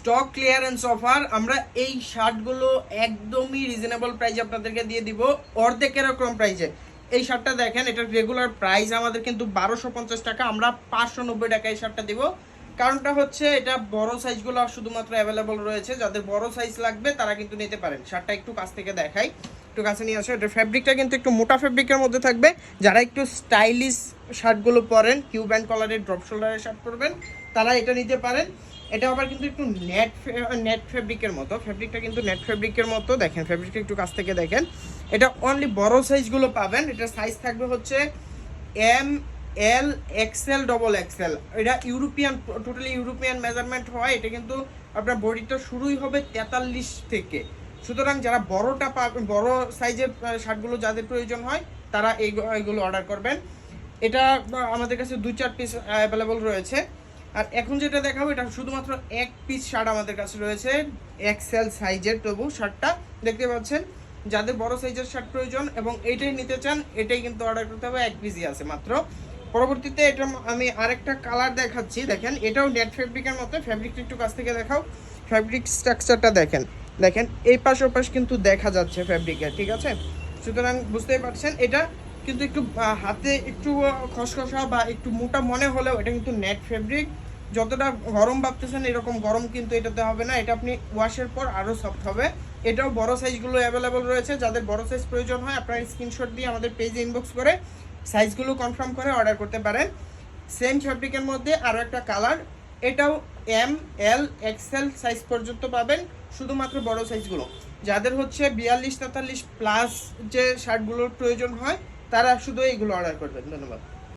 Stock clearance offer. আমরা এই শার্টগুলো একদমই রিজনেবল প্রাইসে আপনাদেরকে দিয়ে দিব, অর্ধেকের কম প্রাইসে। এই শার্টটা দেখেন, এটার রেগুলার প্রাইস আমাদের কিন্তু 1250 টাকা, আমরা 590 টাকা এই শার্টটা দিব। কারণটা হচ্ছে এটা বড় সাইজগুলো শুধুমাত্র অ্যাভেলেবল রয়েছে, যাদের বড় সাইজ লাগবে তারা কিন্তু নিতে পারেন। শার্টটা একটু কাছ থেকে দেখাই, একটু কাছে নিয়ে আসো। এটার ফ্যাব্রিকটা কিন্তু একটু মোটা ফ্যাব্রিকের মধ্যে থাকবে। যারা একটু স্টাইলিশ শার্টগুলো পরেন, কিউ ব্যান্ড কলারের ড্রপ শোল্ডারের শার্ট পরবেন, তারা এটা নিতে পারেন। এটা আবার কিন্তু একটু নেট ফেব্রিকের মতো, ফেব্রিকটা কিন্তু নেট ফেব্রিকের মতো। দেখেন ফেব্রিকটা একটু কাছ থেকে দেখেন। এটা অনলি বড় সাইজগুলো পাবেন। এটার সাইজ থাকবে হচ্ছে এম, এল, এক্সেল, ডবল এক্সেল। এটা ইউরোপিয়ান, টোটালি ইউরোপিয়ান মেজারমেন্ট হয়। এটা কিন্তু আপনার বডিটা শুরুই হবে 43 থেকে। সুতরাং যারা বড়টা পাবেন, বড় সাইজের শার্টগুলো যাদের প্রয়োজন হয়, তারা এইগুলো অর্ডার করবেন। এটা আমাদের কাছে 2-4 পিস অ্যাভেলেবল রয়েছে। আর এখন যেটা দেখাবো, এটা শুধুমাত্র এক পিস শার্ট আমাদের কাছে রয়েছে, এক্সেল সাইজের। তবু শার্টটা দেখতে পাচ্ছেন, যাদের বড় সাইজের শার্ট প্রয়োজন এবং এইটাই নিতে চান, এটাই কিন্তু অর্ডার করতে হবে। এক পিসই আছে মাত্র। পরবর্তীতে এটা আমি আরেকটা কালার দেখাচ্ছি। দেখেন এটাও নেট ফেব্রিকের মতো। ফেব্রিকটা একটু কাছ থেকে দেখাও, ফেব্রিক স্ট্রাকচারটা দেখেন। দেখেন এই পাশ ওপাশ কিন্তু দেখা যাচ্ছে ফেব্রিকের, ঠিক আছে? সুতরাং বুঝতেই পারছেন, এটা কিন্তু একটু হাতে একটু খসখসা বা একটু মোটা মনে হলেও এটা কিন্তু নেট ফেব্রিক। যতটা গরম ভাবতেছেন এরকম গরম কিন্তু এটাতে হবে না। এটা আপনি ওয়াশের পর আরও সফট হবে। এটাও বড় সাইজগুলো অ্যাভেলেবল রয়েছে। যাদের বড় সাইজ প্রয়োজন হয়, আপনারা স্ক্রিনশট দিয়ে আমাদের পেজে ইনবক্স করে সাইজগুলো কনফার্ম করে অর্ডার করতে পারেন। সেম ফ্যাব্রিকের মধ্যে আরও একটা কালার, এটাও এম, এল, এক্সেল সাইজ পর্যন্ত পাবেন, শুধুমাত্র বড় সাইজগুলো। যাদের হচ্ছে 42-43 প্লাস যে শার্টগুলোর প্রয়োজন হয়, তারা শুধু এইগুলো অর্ডার করবেন। ধন্যবাদ।